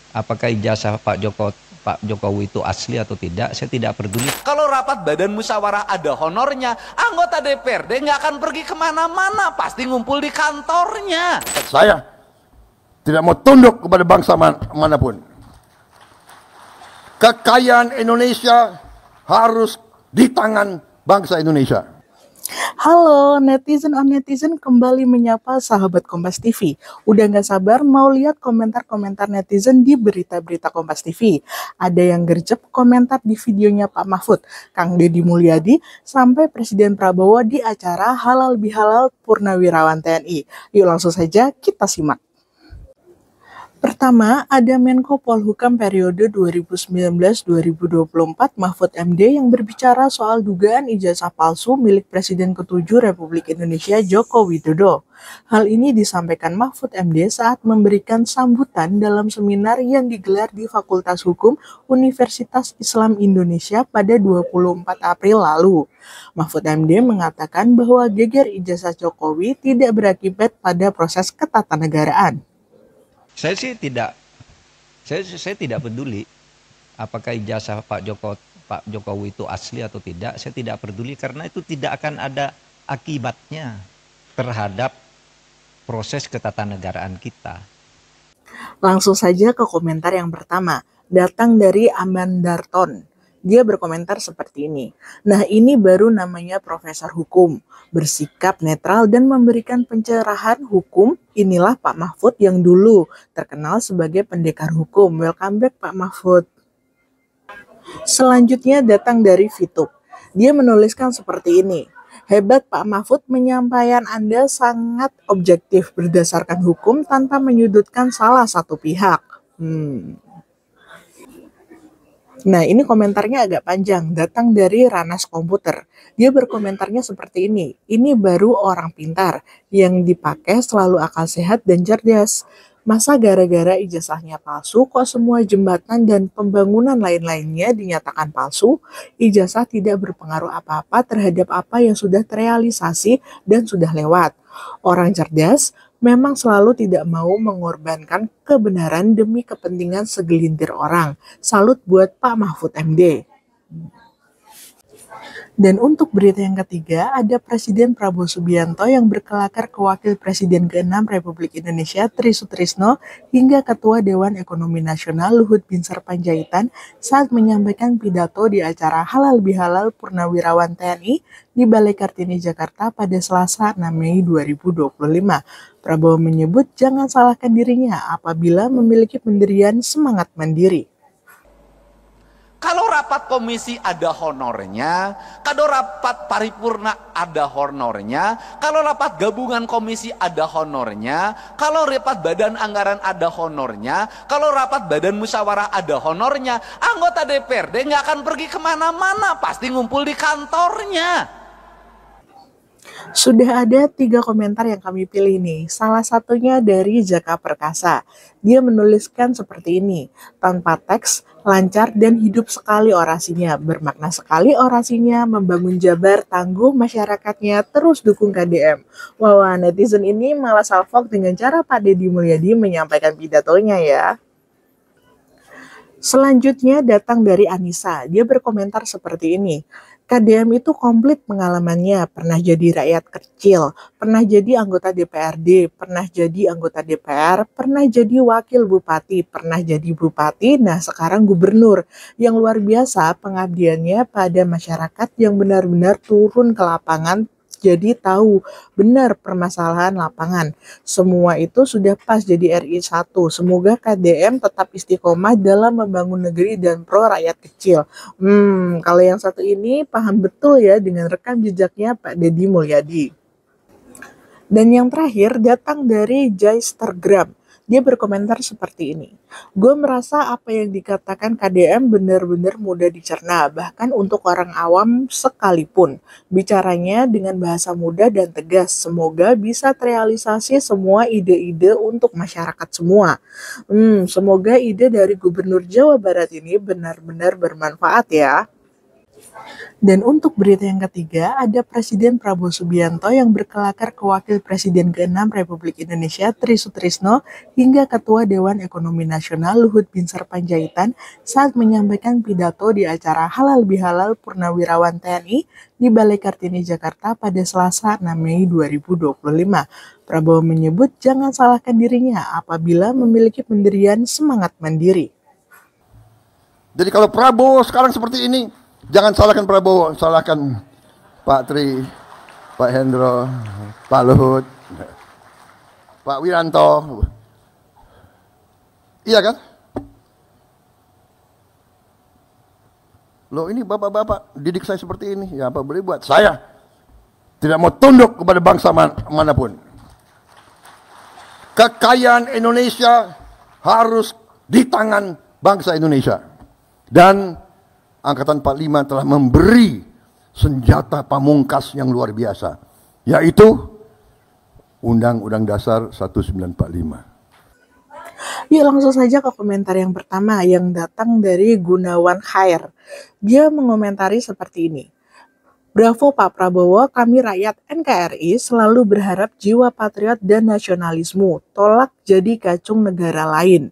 Apakah ijazah Pak Jokowi itu asli atau tidak, saya tidak peduli. Kalau rapat badan musyawarah ada honornya, anggota DPRD nggak akan pergi kemana-mana, pasti ngumpul di kantornya. Saya tidak mau tunduk kepada bangsa manapun. Kekayaan Indonesia harus di tangan bangsa Indonesia. Halo, netizen on netizen kembali menyapa sahabat Kompas TV. Udah gak sabar mau lihat komentar-komentar netizen di berita-berita Kompas TV. Ada yang gercep komentar di videonya Pak Mahfud, Kang Deddy Mulyadi, sampai Presiden Prabowo di acara Halal Bihalal Purnawirawan TNI. Yuk langsung saja kita simak. Pertama, ada Menko Polhukam periode 2019-2024 Mahfud MD yang berbicara soal dugaan ijazah palsu milik Presiden ke-7 Republik Indonesia Joko Widodo. Hal ini disampaikan Mahfud MD saat memberikan sambutan dalam seminar yang digelar di Fakultas Hukum Universitas Islam Indonesia pada 24 April lalu. Mahfud MD mengatakan bahwa geger ijazah Jokowi tidak berakibat pada proses ketatanegaraan. Saya tidak peduli apakah ijazah Pak Jokowi itu asli atau tidak, saya tidak peduli karena itu tidak akan ada akibatnya terhadap proses ketatanegaraan kita. Langsung saja ke komentar yang pertama, datang dari Amandarton. Dia berkomentar seperti ini. Nah, ini baru namanya profesor hukum, bersikap netral dan memberikan pencerahan hukum. Inilah Pak Mahfud yang dulu terkenal sebagai pendekar hukum. Welcome back Pak Mahfud. Selanjutnya datang dari Fitub. Dia menuliskan seperti ini. Hebat Pak Mahfud, penyampaian Anda sangat objektif berdasarkan hukum tanpa menyudutkan salah satu pihak. Nah, ini komentarnya agak panjang, datang dari Ranas Komputer. Dia berkomentarnya seperti ini. Ini baru orang pintar, yang dipakai selalu akal sehat dan cerdas. Masa gara-gara ijazahnya palsu, kok semua jembatan dan pembangunan lain-lainnya dinyatakan palsu? Ijazah tidak berpengaruh apa-apa terhadap apa yang sudah terrealisasi dan sudah lewat. Orang cerdas memang selalu tidak mau mengorbankan kebenaran demi kepentingan segelintir orang. Salut buat Pak Mahfud MD. Dan untuk berita yang ketiga, ada Presiden Prabowo Subianto yang berkelakar ke Wakil Presiden ke-6 Republik Indonesia Tri Sutrisno hingga Ketua Dewan Ekonomi Nasional Luhut Binsar Panjaitan saat menyampaikan pidato di acara Halal Bihalal Purnawirawan TNI di Balai Kartini Jakarta pada Selasa 6 Mei 2025. Prabowo menyebut jangan salahkan dirinya apabila memiliki pendirian semangat mandiri. Kalau rapat komisi ada honornya, kalau rapat paripurna ada honornya, kalau rapat gabungan komisi ada honornya, kalau rapat badan anggaran ada honornya, kalau rapat badan musyawarah ada honornya, anggota DPRD nggak akan pergi kemana-mana, pasti ngumpul di kantornya. Sudah ada 3 komentar yang kami pilih nih. Salah satunya dari Jaka Perkasa. Dia menuliskan seperti ini. Tanpa teks, lancar dan hidup sekali orasinya. Bermakna sekali orasinya, membangun Jabar, tangguh masyarakatnya, terus dukung KDM. Wah, netizen ini malah salfok dengan cara Pak Deddy Mulyadi menyampaikan pidatonya ya. Selanjutnya datang dari Anissa. Dia berkomentar seperti ini. KDM itu komplit pengalamannya, pernah jadi rakyat kecil, pernah jadi anggota DPRD, pernah jadi anggota DPR, pernah jadi wakil bupati, pernah jadi bupati, nah sekarang gubernur. Yang luar biasa pengabdiannya pada masyarakat yang benar-benar turun ke lapangan, jadi tahu benar permasalahan lapangan. Semua itu sudah pas jadi RI 1. Semoga KDM tetap istiqomah dalam membangun negeri dan pro rakyat kecil. Kalau yang satu ini paham betul ya dengan rekam jejaknya Pak Deddy Mulyadi. Dan yang terakhir datang dari Jaistergram. Dia berkomentar seperti ini. Gue merasa apa yang dikatakan KDM benar-benar mudah dicerna, bahkan untuk orang awam sekalipun. Bicaranya dengan bahasa mudah dan tegas. Semoga bisa terrealisasi semua ide-ide untuk masyarakat semua. Semoga ide dari Gubernur Jawa Barat ini benar-benar bermanfaat ya. Dan untuk berita yang ketiga, ada Presiden Prabowo Subianto yang berkelakar ke Wakil Presiden ke-6 Republik Indonesia Tri Sutrisno hingga Ketua Dewan Ekonomi Nasional Luhut Binsar Panjaitan saat menyampaikan pidato di acara Halal Bihalal Purnawirawan TNI di Balai Kartini Jakarta pada Selasa 6 Mei 2025. Prabowo menyebut jangan salahkan dirinya apabila memiliki pendirian semangat mandiri. Jadi kalau Prabowo sekarang seperti ini, jangan salahkan Prabowo, salahkan Pak Tri, Pak Hendro, Pak Luhut, Pak Wiranto. Iya kan? Loh ini bapak-bapak didik saya seperti ini, ya apa boleh buat. Saya tidak mau tunduk kepada bangsa manapun. Kekayaan Indonesia harus di tangan bangsa Indonesia. Dan Angkatan 45 telah memberi senjata pamungkas yang luar biasa, yaitu Undang-Undang Dasar 1945. Yuk langsung saja ke komentar yang pertama yang datang dari Gunawan Khair. Dia mengomentari seperti ini. Bravo Pak Prabowo, kami rakyat NKRI selalu berharap jiwa patriot dan nasionalisme, tolak jadi kacung negara lain.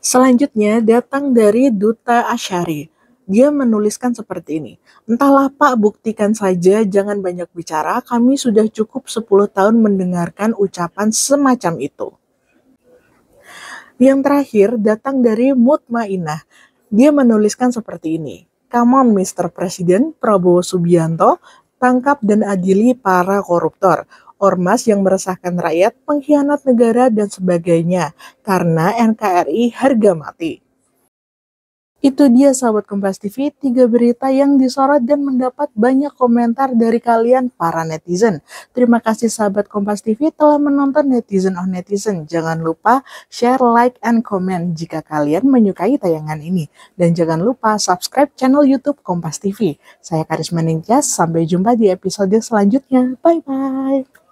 Selanjutnya datang dari Duta Asyari. Dia menuliskan seperti ini. Entahlah Pak, buktikan saja, jangan banyak bicara, kami sudah cukup 10 tahun mendengarkan ucapan semacam itu. Yang terakhir datang dari Mutmainah. Dia menuliskan seperti ini. Come on Mr. Presiden Prabowo Subianto, tangkap dan adili para koruptor, ormas yang meresahkan rakyat, pengkhianat negara, dan sebagainya, karena NKRI harga mati. Itu dia sahabat Kompas TV, 3 berita yang disorot dan mendapat banyak komentar dari kalian para netizen. Terima kasih sahabat Kompas TV telah menonton Netizen on Netizen. Jangan lupa share, like, and comment jika kalian menyukai tayangan ini. Dan jangan lupa subscribe channel YouTube Kompas TV. Saya Karisma Ningtyas, sampai jumpa di episode selanjutnya. Bye-bye.